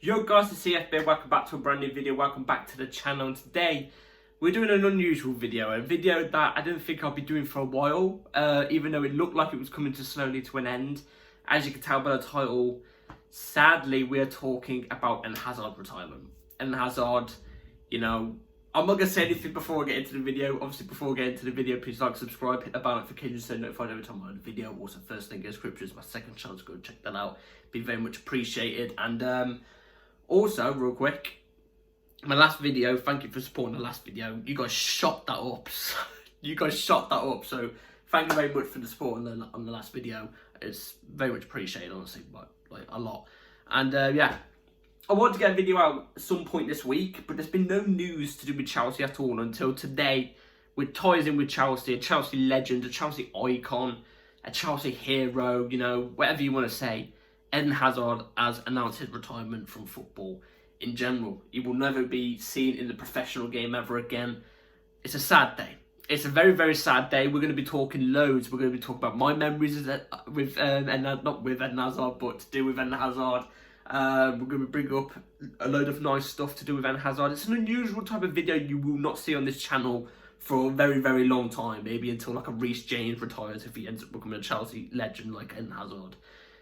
Yo guys, it's CFB, welcome back to a brand new video, welcome back to the channel. And today we're doing an unusual video, a video that I didn't think I'll be doing for a while, even though it looked like it was coming slowly to an end. As you can tell by the title, sadly we are talking about Eden Hazard retirement. Eden Hazard, you know, I'm not going to say anything before I get into the video. Obviously before I get into the video, please like, subscribe, hit the bell notification so you're notified every time I upload a video. Also, first thing in the description is my second channel, so go check that out. Be very much appreciated. And also, real quick, my last video, thank you for supporting the last video. You guys shot that up. So thank you very much for the support on the last video. It's very much appreciated, honestly, like a lot. And yeah, I wanted to get a video out at some point this week, but there's been no news to do with Chelsea at all until today, which ties in with Chelsea, a Chelsea legend, a Chelsea icon, a Chelsea hero, you know, whatever you want to say. Eden Hazard has announced his retirement from football in general. He will never be seen in the professional game ever again. It's a sad day. It's a very, very sad day. We're going to be talking loads. We're going to be talking about my memories with not with Eden Hazard, but to do with Eden Hazard. We're going to bring up a load of nice stuff to do with Eden Hazard. It's an unusual type of video you will not see on this channel for a very, very long time. Maybe until like a Reece James retires, if he ends up becoming a Chelsea legend like Eden Hazard.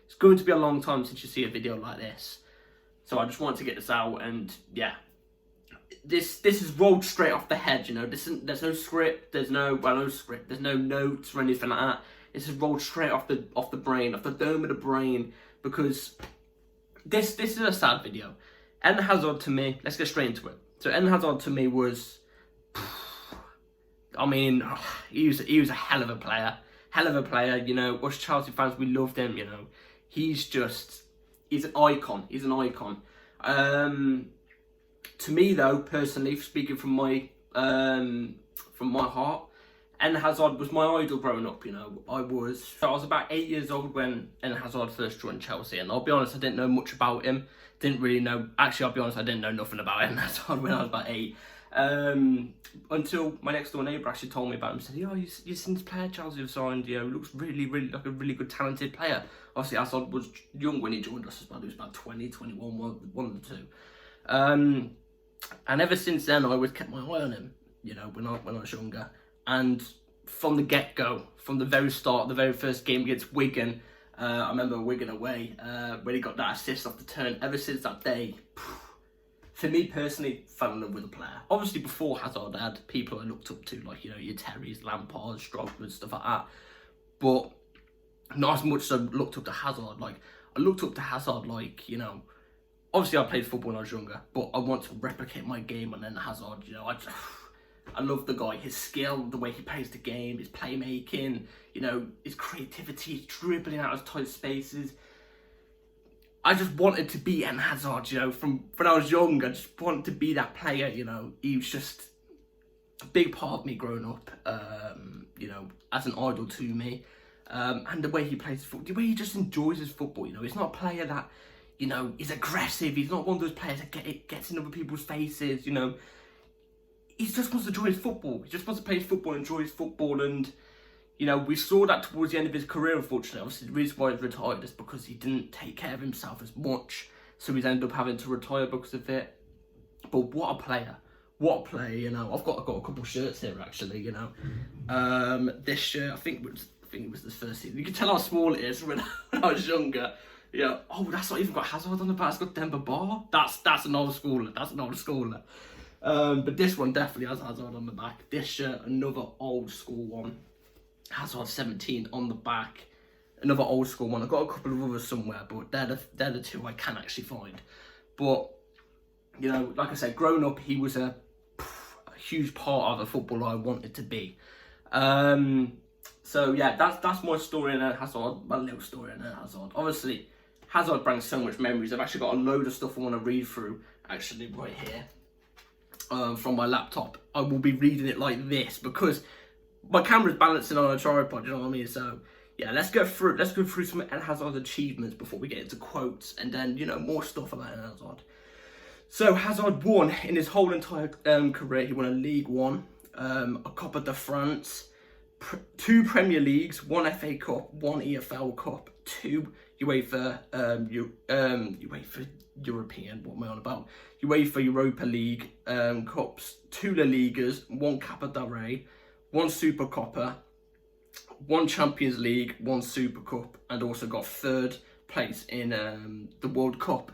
It's going to be a long time since you see a video like this. So I just wanted to get this out, and yeah. This is rolled straight off the head, you know. There's no script, there's no notes or anything like that. This is rolled straight off the brain, off the dome of the brain, because this is a sad video. Eden Hazard to me, let's get straight into it. So Eden Hazard to me was, I mean, he was a hell of a player, you know. Us Chelsea fans, we loved him, you know. He's an icon. To me though, personally, speaking from my heart, Eden Hazard was my idol growing up, you know. I was about 8 years old when Eden Hazard first joined Chelsea, and I'll be honest, I didn't know much about him. Didn't really know, actually I'll be honest, I didn't know nothing about Eden Hazard when I was about 8. Until my next door neighbour actually told me about him. Said, "Oh, you've seen this player Chelsea have signed, you know, looks really like a really good talented player." Obviously Hazard was young when he joined us as well. He was about 20, 21, one of the two. And ever since then I always kept my eye on him, you know, when I was younger. And from the get-go, from the very start, the very first game against Wigan, I remember Wigan away, when he got that assist off the turn. Ever since that day, for me personally, fell in love with the player. Obviously, before Hazard, I had people I looked up to, like, you know, your Terrys, Lampard, Drogba, stuff like that. But not as much as I looked up to Hazard. Like, I looked up to Hazard, like, you know, obviously I played football when I was younger, but I want to replicate my game on Eden Hazard. You know, I love the guy, his skill, the way he plays the game, his playmaking, you know, his creativity, his dribbling out of tight spaces. I just wanted to be Eden Hazard, you know, from when I was young. I just wanted to be that player, you know. He was just a big part of me growing up, you know, as an idol to me. And the way he plays football, the way he just enjoys his football, you know. He's not a player that, you know, is aggressive. He's not one of those players that gets in other people's faces, you know. He just wants to enjoy his football. He just wants to play his football, enjoy his football, and you know, we saw that towards the end of his career, unfortunately. Obviously, the reason why he's retired is because he didn't take care of himself as much, so he's ended up having to retire because of it. But what a player. What a player, you know. I've got a couple of shirts here, actually, you know. This shirt, I think it was the first season. You can tell how small it is when I was younger. Yeah. Oh, that's not even got Hazard on the back. It's got Demba Ba. That's an old schooler. But this one definitely has Hazard on the back. This shirt, another old school one. Hazard 17 on the back, another old school one. I've got a couple of others somewhere, but they're the two I can actually find. But you know, like I said, growing up, he was a huge part of the footballer I wanted to be. So yeah, that's my story in Hazard, my little story in Hazard. Obviously, Hazard brings so much memories. I've actually got a load of stuff I want to read through, actually, right here, from my laptop. I will be reading it like this because my camera's balancing on a tripod, you know what I mean? So yeah, let's go through some Eden Hazard's achievements before we get into quotes, and then, you know, more stuff about Eden Hazard. So Hazard won in his whole entire career. He won a League One, a Copa de France, 2 Premier Leagues, 1 FA Cup, 1 EFL Cup, 2 UEFA European, what am I on about? UEFA Europa League Cups, 2 La Ligas, 1 Copa del Rey, 1 Supercopa, 1 Champions League, 1 Super Cup, and also got 3rd place in the World Cup.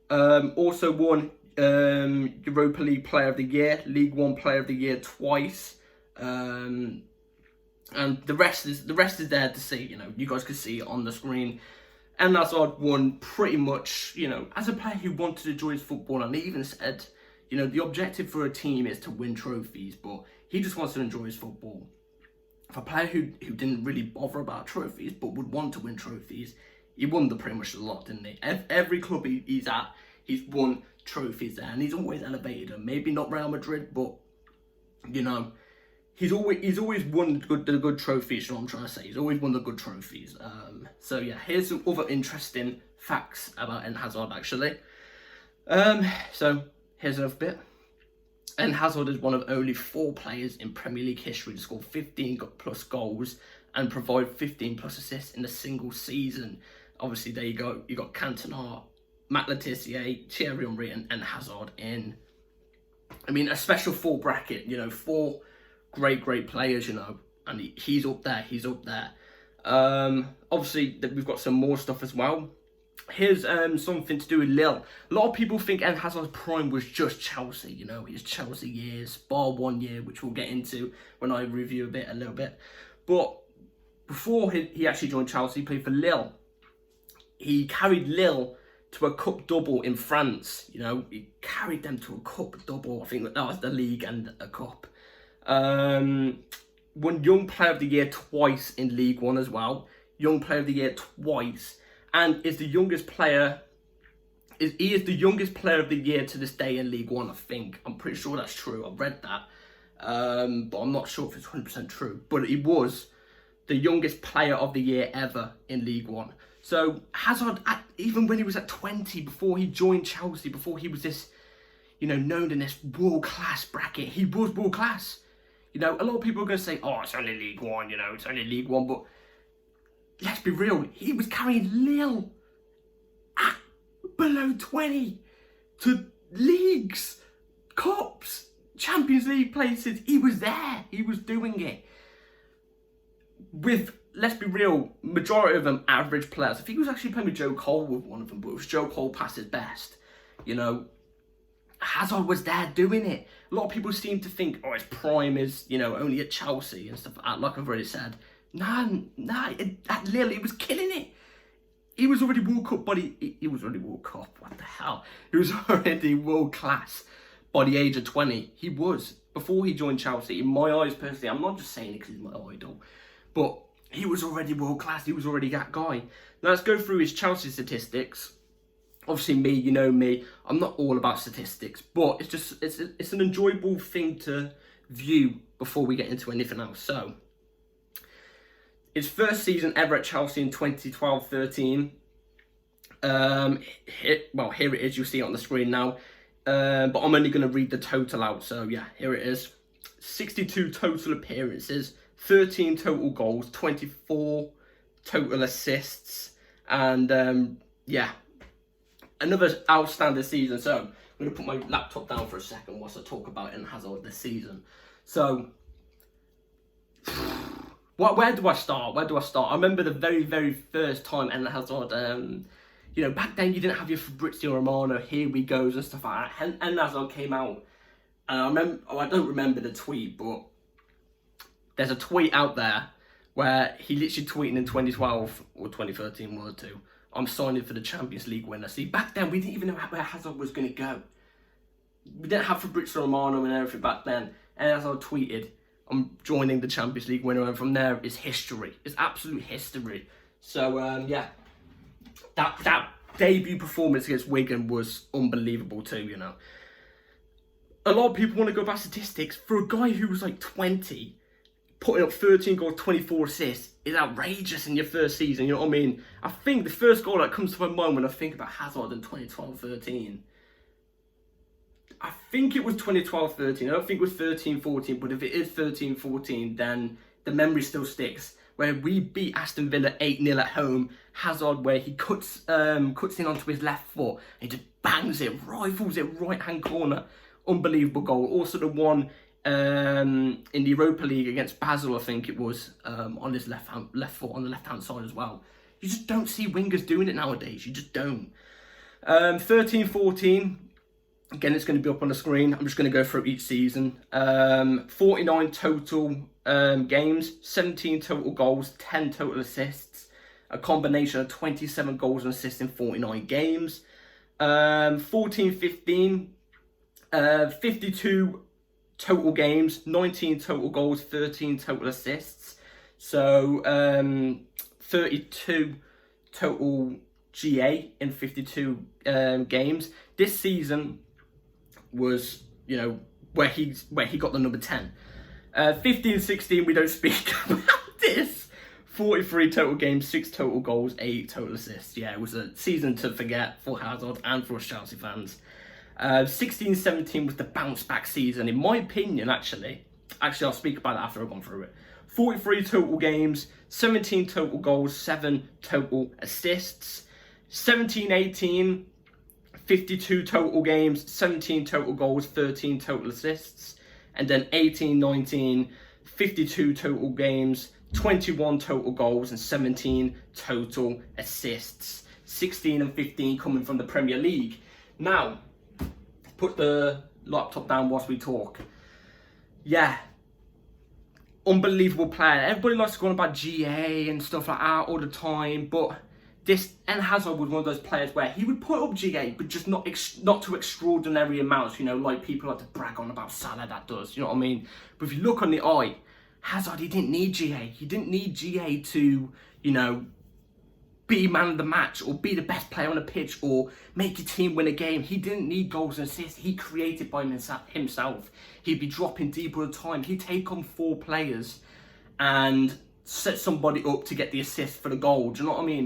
Also won Europa League Player of the Year, League One Player of the Year twice, and the rest is there to see. You know, you guys can see it on the screen. And Hazard won pretty much, you know, as a player who wanted to enjoy his football, and he even said, you know, the objective for a team is to win trophies, but he just wants to enjoy his football. For a player who didn't really bother about trophies, but would want to win trophies, he won pretty much a lot, didn't he? Every club he's at, he's won trophies there, and he's always elevated them. Maybe not Real Madrid, but, you know, he's always won the good trophies. You know what I'm trying to say? He's always won the good trophies. So yeah, here's some other interesting facts about Eden Hazard actually. So here's another bit. Eden Hazard is one of only 4 players in Premier League history to score 15 plus goals and provide 15 plus assists in a single season. Obviously, there you go. You got Cantona, Matt Le Tissier, Thierry Henry, and Eden Hazard in. I mean, a special 4 bracket. You know, 4 great players, you know, and he's up there. Obviously, we've got some more stuff as well. Here's something to do with Lille. A lot of people think Eden Hazard's prime was just Chelsea, you know, his Chelsea years, bar 1 year, which we'll get into when I review a little bit. But before he actually joined Chelsea, he played for Lille. He carried Lille to a cup double in France, you know, he carried them to a cup double. I think that was the league and a cup. Won Young Player of the Year twice in League One as well. Young Player of the Year twice, and is the youngest player. He is the youngest Player of the Year to this day in League One. I think I'm pretty sure that's true. I've read that, but I'm not sure if it's 100% true. But he was the youngest Player of the Year ever in League One. So Hazard, even when he was at 20, before he joined Chelsea, before he was this, you know, known in this world-class bracket, he was world-class. You know, a lot of people are going to say, oh, it's only League One, you know, it's only League One. But let's be real, he was carrying Lille at below 20 to leagues, cups, Champions League places. He was there. He was doing it. With, let's be real, majority of them average players. I think he was actually playing with Joe Cole with one of them, but it was Joe Cole past his best. You know, Hazard was there doing it. A lot of people seem to think, oh, his prime is, you know, only at Chelsea and stuff like I've already said. Nah, at Lille, he was killing it. He was already World Cup, but he was already World Cup. What the hell? He was already world class by the age of 20. He was. Before he joined Chelsea, in my eyes personally, I'm not just saying it because he's my idol, but he was already world class. He was already that guy. Now let's go through his Chelsea statistics. Obviously, me, you know me, I'm not all about statistics, but it's just it's an enjoyable thing to view before we get into anything else. So, his first season ever at Chelsea in 2012-13. Here it is. You'll see it on the screen now. But I'm only going to read the total out. So yeah, here it is. 62 total appearances, 13 total goals, 24 total assists, and yeah, another outstanding season. So I'm going to put my laptop down for a second whilst I talk about Eden Hazard this season. So, where do I start? I remember the very first time Eden Hazard, you know, back then you didn't have your Fabrizio Romano, here we goes and stuff like that. Eden Hazard came out, and I don't remember the tweet, but there's a tweet out there where he literally tweeting in 2012 or 2013, one or two, I'm signing for the Champions League winner. See, back then, we didn't even know where Hazard was going to go. We didn't have Fabrizio Romano and everything back then. And as I tweeted, I'm joining the Champions League winner. And from there, it's history. It's absolute history. So, yeah. That debut performance against Wigan was unbelievable too, you know. A lot of people want to go by statistics. For a guy who was like 20, putting up 13 goals, 24 assists is outrageous in your first season, you know what I mean? I think the first goal that comes to my mind when I think about Hazard in 2012-13, I think it was 2012-13. I don't think it was 13-14, but if it is 13-14, then the memory still sticks. where we beat Aston Villa 8-0 at home. Hazard, where he cuts in onto his left foot and just bangs it, rifles it right hand corner. Unbelievable goal. Also the one in the Europa League against Basel, I think it was, on his left foot on the left hand side as well. You just don't see wingers doing it nowadays. You just don't. 13-14. Again, it's going to be up on the screen. I'm just going to go through each season. 49 total games, 17 total goals, 10 total assists. A combination of 27 goals and assists in 49 games. 14-15, 52 total games, 19 total goals, 13 total assists. So 32 total GA in 52 games. This season was, you know, where he got the number 10. 15-16, we don't speak about this. 43 total games, 6 total goals, 8 total assists. Yeah, it was a season to forget for Hazard and for us Chelsea fans. 16-17 was the bounce back season, in my opinion, actually. I'll speak about it after I've gone through it. 43 total games, 17 total goals, 7 total assists. 17-18, 52 total games, 17 total goals, 13 total assists. And then 18-19, 52 total games, 21 total goals and 17 total assists. 16 and 15 coming from the Premier League. Now, put the laptop down whilst we talk. Yeah, unbelievable player. Everybody likes to go on about GA and stuff like that all the time, but Eden Hazard was one of those players where he would put up GA, but just not to extraordinary amounts, you know, like people like to brag on about Salah that does, you know what I mean? But if you look on the eye, Hazard, he didn't need GA. He didn't need GA to, you know, be man of the match or be the best player on the pitch or make your team win a game. He didn't need goals and assists. He created by himself. He'd be dropping deep all the time. He'd take on 4 players and set somebody up to get the assist for the goal. Do you know what I mean?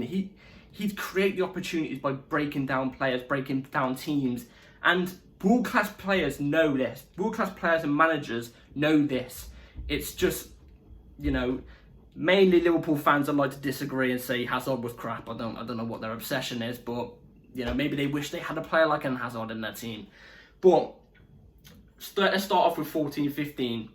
He'd create the opportunities by breaking down players, breaking down teams. And world-class players know this. World-class players and managers know this. It's just, you know, mainly Liverpool fans that like to disagree and say Hazard was crap. I don't know what their obsession is, but, you know, maybe they wish they had a player like Eden Hazard in their team. But let's start off with 14-15.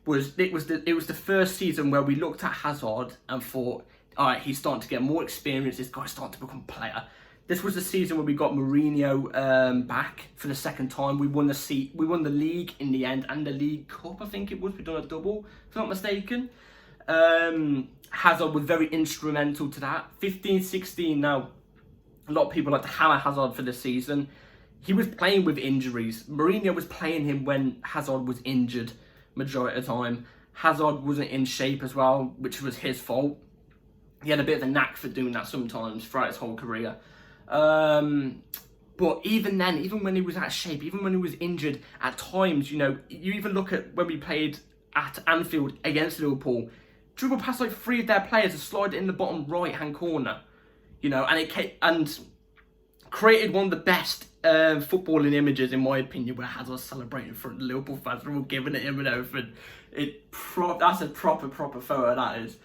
It was the first season where we looked at Hazard and thought, all right, he's starting to get more experience. This guy's starting to become a player. This was the season where we got Mourinho back for the second time. We won the league in the end and the League Cup, I think it was. We done a double, if I'm not mistaken. Hazard was very instrumental to that. 15-16 now. A lot of people like to hammer Hazard for this season. He was playing with injuries. Mourinho was playing him when Hazard was injured majority of the time. Hazard wasn't in shape as well, which was his fault. He had a bit of a knack for doing that sometimes throughout his whole career. But even then, even when he was out of shape, even when he was injured, at times, you know, you even look at when we played at Anfield against Liverpool, dribble past like 3 of their players and slide it in the bottom right-hand corner, you know, and created one of the best footballing images, in my opinion, where Hazard celebrating for the Liverpool fans. They're all giving it him and everything. That's a proper photo, that is.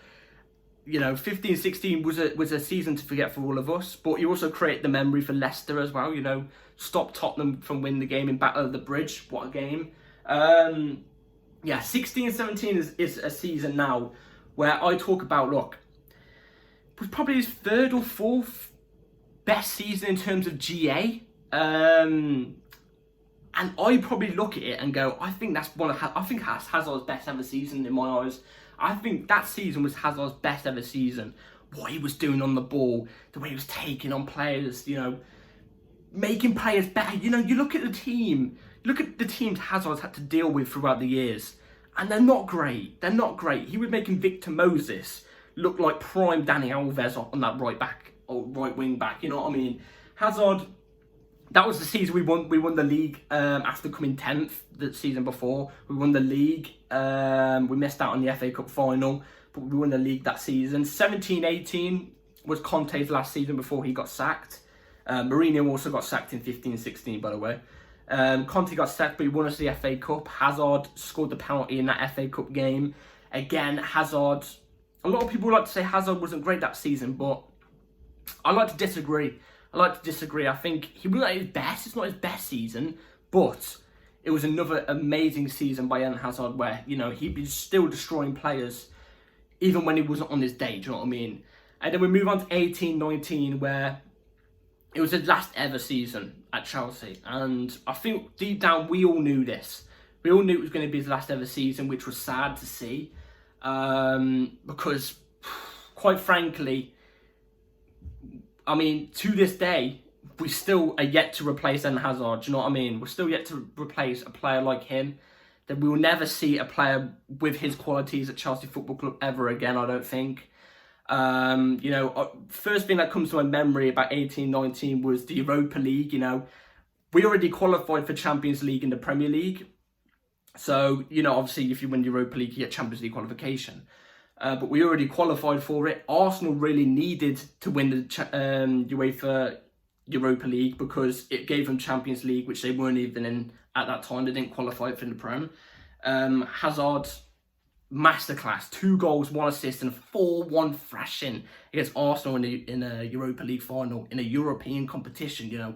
You know, 15-16 was a season to forget for all of us, but you also create the memory for Leicester as well, you know, stop Tottenham from winning the game in Battle of the Bridge. What a game. Yeah, 16-17 is a season now where I talk about, look, it was probably his 3rd or 4th best season in terms of GA. And I probably look at it and go, I think that's Hazard's best ever season in my eyes. I think that season was Hazard's best ever season. What he was doing on the ball, the way he was taking on players, you know, making players better. You know, you look at the teams Hazard's had to deal with throughout the years, and they're not great. They're not great. He was making Victor Moses look like prime Dani Alves on that right wing back. You know what I mean? Hazard. That was the season we won the league after coming 10th the season before. We won the league. We missed out on the FA Cup final, but we won the league that season. 17-18 was Conte's last season before he got sacked. Mourinho also got sacked in 15-16, by the way. Conte got sacked, but he won us the FA Cup. Hazard scored the penalty in that FA Cup game. Again, Hazard, a lot of people like to say Hazard wasn't great that season, but I like to disagree. I think he wasn't at his best. It's not his best season, but it was another amazing season by Eden Hazard where, you know, he'd be still destroying players even when he wasn't on his day, do you know what I mean? And then we move on to 18-19 where it was his last ever season at Chelsea. And I think deep down we all knew this. We all knew it was going to be his last ever season, which was sad to see. Because, quite frankly, I mean, to this day, we still are yet to replace Eden Hazard. Do you know what I mean? We're still yet to replace a player like him. That we will never see a player with his qualities at Chelsea Football Club ever again, I don't think. You know, first thing that comes to my memory about 18-19 was the Europa League. You know, we already qualified for Champions League in the Premier League. So, you know, obviously if you win the Europa League, you get Champions League qualification. But we already qualified for it. Arsenal really needed to win the UEFA Europa League because it gave them Champions League, which they weren't even in at that time. They didn't qualify for the Prem. Hazard, masterclass, 2 goals, 1 assist, and a 4-1 thrashing against Arsenal in a Europa League final in a European competition. You know,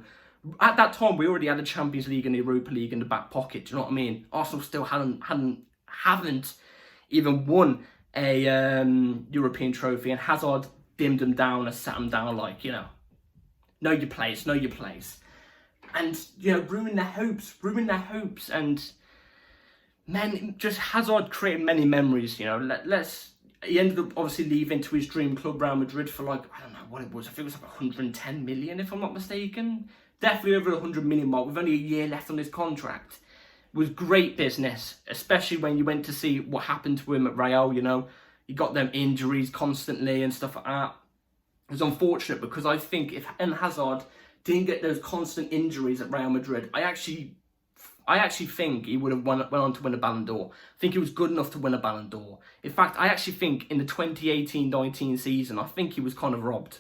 at that time we already had a Champions League and the Europa League in the back pocket. Do you know what I mean? Arsenal still haven't even won a European trophy, and Hazard dimmed them down and sat them down like, you know, know your place. And, you know, ruin their hopes. And, man, just Hazard created many memories, you know. He ended up obviously leaving to his dream club, Real Madrid, for like, I don't know what it was. I think it was like 110 million, if I'm not mistaken. Definitely over 100 million mark, with only a year left on his contract. It was great business, especially when you went to see what happened to him at Real, you know. He got them injuries constantly and stuff like that. It was unfortunate because I think if Eden Hazard didn't get those constant injuries at Real Madrid, I actually think he would have went on to win a Ballon d'Or. I think he was good enough to win a Ballon d'Or. In fact, I actually think in the 2018-19 season, I think he was kind of robbed.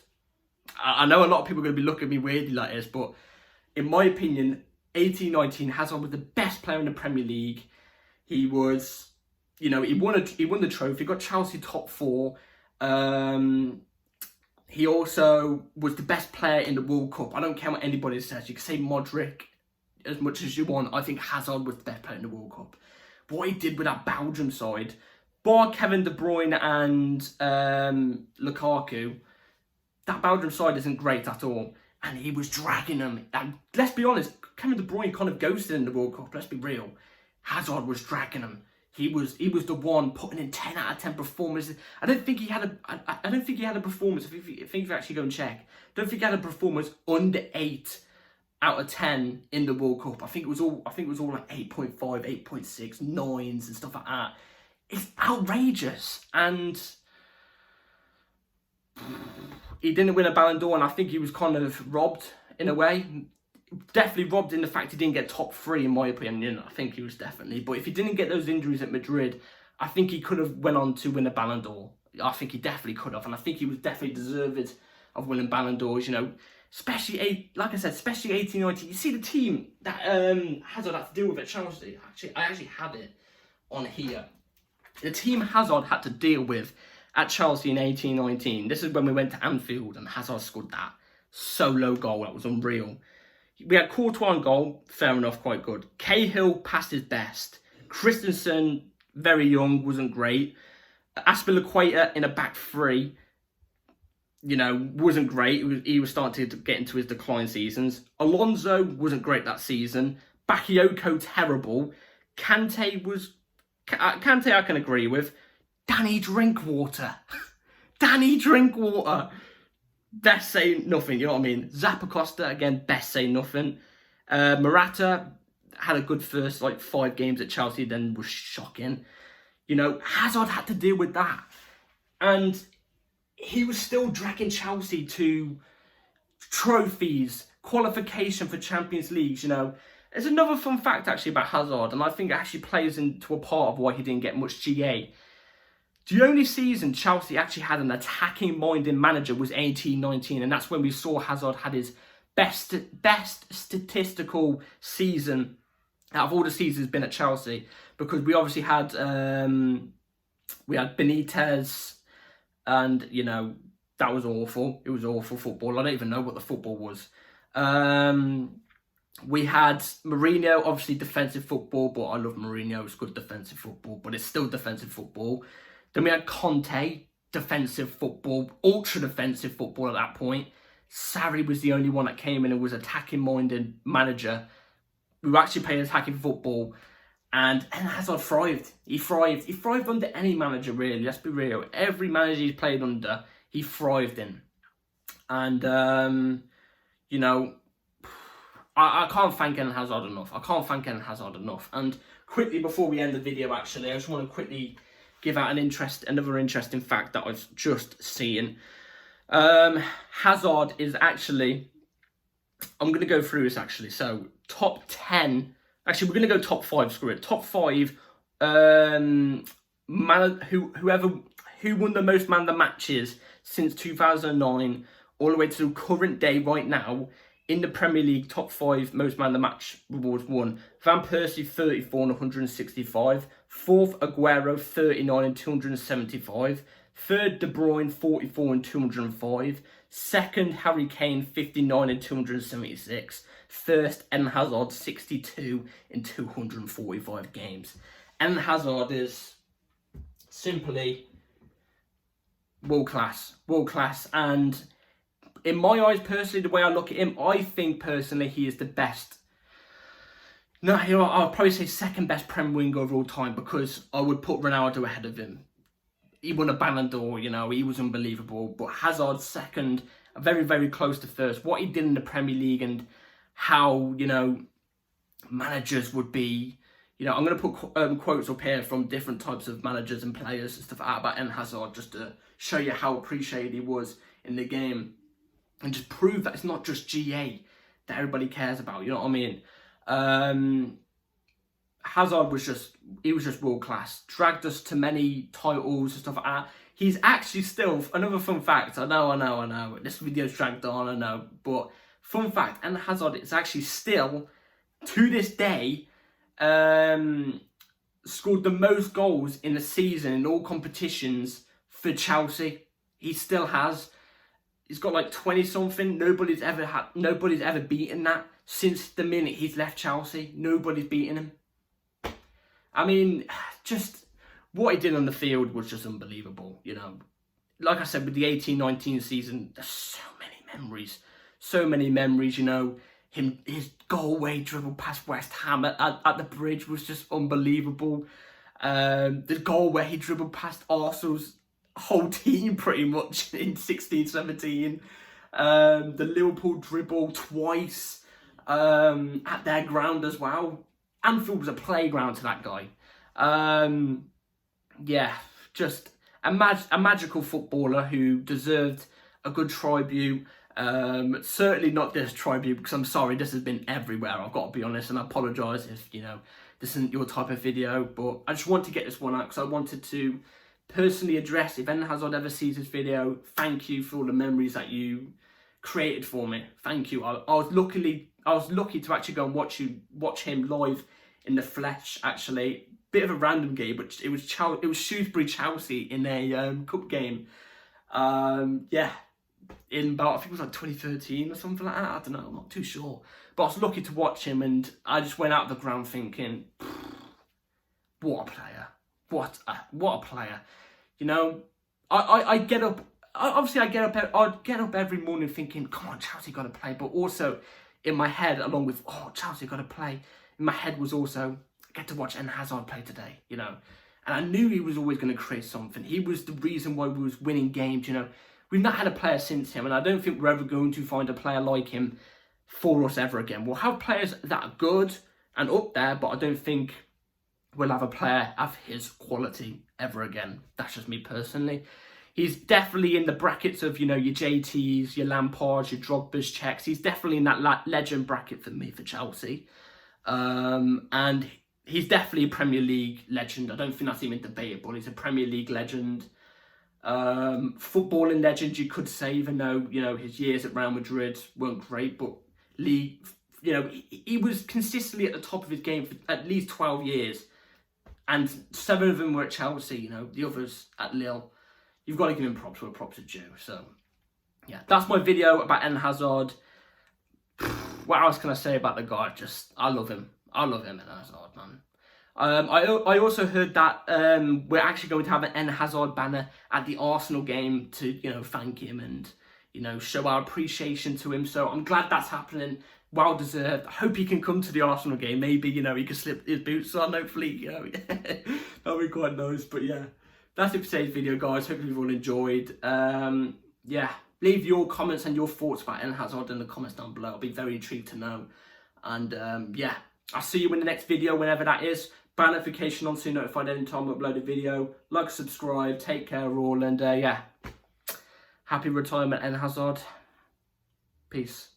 I know a lot of people are going to be looking at me weirdly like this, but in my opinion, 18-19, Hazard was the best player in the Premier League. He was, you know, he won the trophy, got Chelsea top 4. He also was the best player in the World Cup. I don't care what anybody says. You can say Modric as much as you want. I think Hazard was the best player in the World Cup. But what he did with that Belgium side, bar Kevin De Bruyne and Lukaku, that Belgium side isn't great at all. And he was dragging them. And let's be honest, Kevin De Bruyne kind of ghosted in the World Cup. Let's be real. Hazard was dragging them. He was the one putting in 10 out of 10 performances. I don't think he had a performance. If you actually go and check, I don't think he had a performance under 8 out of 10 in the World Cup. I think it was all like 8.5, 8.6, 9s and stuff like that. It's outrageous. And he didn't win a Ballon d'Or, and I think he was kind of robbed in a way. Definitely robbed in the fact he didn't get top 3, in my opinion. I think he was definitely. But if he didn't get those injuries at Madrid, I think he could have went on to win a Ballon d'Or. I think he definitely could have. And I think he was definitely deserved of winning Ballon d'Ors, you know. Especially 18-19. You see the team that Hazard had to deal with at Chelsea. I actually have it on here. The team Hazard had to deal with at Chelsea in 18-19. This is when we went to Anfield and Hazard scored that solo goal. That was unreal. We had Courtois on goal, fair enough, quite good. Cahill passed his best. Christensen, very young, wasn't great. Azpilicueta in a back 3, you know, wasn't great. He was starting to get into his decline seasons. Alonso wasn't great that season. Bakayoko, terrible. Kante I can agree with. Danny Drinkwater. Best say nothing, you know what I mean? Zappacosta, again, best say nothing. Morata had a good first 5 games at Chelsea, then was shocking. You know, Hazard had to deal with that. And he was still dragging Chelsea to trophies, qualification for Champions Leagues, you know. There's another fun fact actually about Hazard, and I think it actually plays into a part of why he didn't get much GA. The only season Chelsea actually had an attacking-minded manager was 18-19, and that's when we saw Hazard had his best statistical season out of all the seasons been at Chelsea, because we obviously had Benitez, and that was awful. It was awful football. I don't even know what the football was. We had Mourinho, obviously defensive football, but I love Mourinho. It's good defensive football, but it's still defensive football. Then we had Conte, defensive football, ultra defensive football at that point. Sarri was the only one that came in and was attacking-minded manager. We were actually playing attacking football, and Hazard thrived. He thrived. He thrived under any manager, really. Let's be real. Every manager he's played under, he thrived in. And, I can't thank Eden Hazard enough. I can't thank Eden Hazard enough. And quickly, before we end the video, actually, I just want to quickly give out another interesting fact that I've just seen. Hazard is actually, I'm going to go through this actually. So top 10, actually we're going to go top 5, screw it. Top 5, who won the most man of the matches since 2009 all the way to the current day right now in the Premier League. Top 5 most man of the match awards won. Van Persie 34 and 165. 4th Aguero 39 and 275. 3rd De Bruyne 44 and 205. 2nd Harry Kane 59 and 276. 1st Eden Hazard 62 in 245 games. Eden Hazard is simply world class, and in my eyes personally, the way I look at him, I think personally he is the best. No, I'll probably say second best Prem winger of all time, because I would put Ronaldo ahead of him. He won a Ballon d'Or, he was unbelievable. But Hazard second, very, very close to first. What he did in the Premier League and how, managers would be, I'm going to put quotes up here from different types of managers and players and stuff like that about Eden Hazard, just to show you how appreciated he was in the game. And just prove that it's not just GA that everybody cares about, you know what I mean? Hazard was just world class. Dragged us to many titles and stuff like that. He's actually still, another fun fact, I know. This video's dragged on, I know. But fun fact, Eden Hazard is actually still, to this day, scored the most goals in the season in all competitions for Chelsea. He still has. He's got like 20 something. Nobody's ever beaten that since the minute he's left Chelsea. Nobody's beaten him. I mean, just what he did on the field was just unbelievable. Like I said, with the 18-19 season, there's so many memories. His goal where he dribbled past West Ham at the bridge was just unbelievable. The goal where he dribbled past Arsenal's whole team pretty much in 16-17. The Liverpool dribble twice at their ground as well. Anfield was a playground to that guy. Just a magical footballer who deserved a good tribute. Certainly not this tribute, because I'm sorry, this has been everywhere, I've got to be honest, and I apologise if this isn't your type of video, but I just want to get this one out because I wanted to personally address, if Eden Hazard ever sees this video, thank you for all the memories that you created for me. Thank you. I was lucky to actually go and watch him live in the flesh. Actually, bit of a random game, but it was Shrewsbury Chelsea in a cup game. In about, I think it was like 2013 or something like that. I don't know. I'm not too sure. But I was lucky to watch him, and I just went out of the ground thinking, what a player. What a player. I get up. Obviously, I'd get up every morning thinking, come on, Chelsea got to play. But also, in my head, along with, Chelsea got to play, in my head was also, I get to watch Eden Hazard play today, And I knew he was always going to create something. He was the reason why we was winning games, We've not had a player since him, and I don't think we're ever going to find a player like him for us ever again. We'll have players that are good and up there, but I don't think we'll have a player of his quality ever again. That's just me personally. He's definitely in the brackets of, your JTs, your Lampards, your Drogba's, Czechs. He's definitely in that legend bracket for me for Chelsea. And he's definitely a Premier League legend. I don't think that's even debatable. He's a Premier League legend. Footballing legend, you could say, even though, his years at Real Madrid weren't great, but league, he was consistently at the top of his game for at least 12 years. And 7 of them were at Chelsea, the others at Lille. you've got to give him props where props are due. So, yeah, that's my video about Eden Hazard. What else can I say about the guy? Just, I love him. I love him, Eden Hazard, man. I also heard that we're actually going to have an Eden Hazard banner at the Arsenal game to, you know, thank him and, you know, show our appreciation to him. So I'm glad that's happening. Well deserved. I hope he can come to the Arsenal game. Maybe, you know, he can slip his boots on, hopefully, you know. That'll be quite nice. But yeah, that's it for today's video, guys. Hope you've all enjoyed. Yeah, leave your comments and your thoughts about Eden Hazard in the comments down below. I'll be very intrigued to know. And yeah, I'll see you in the next video, whenever that is. Bell notification on so you're notified anytime I upload a video. Like, subscribe, take care all, and yeah, happy retirement, Eden Hazard. Peace.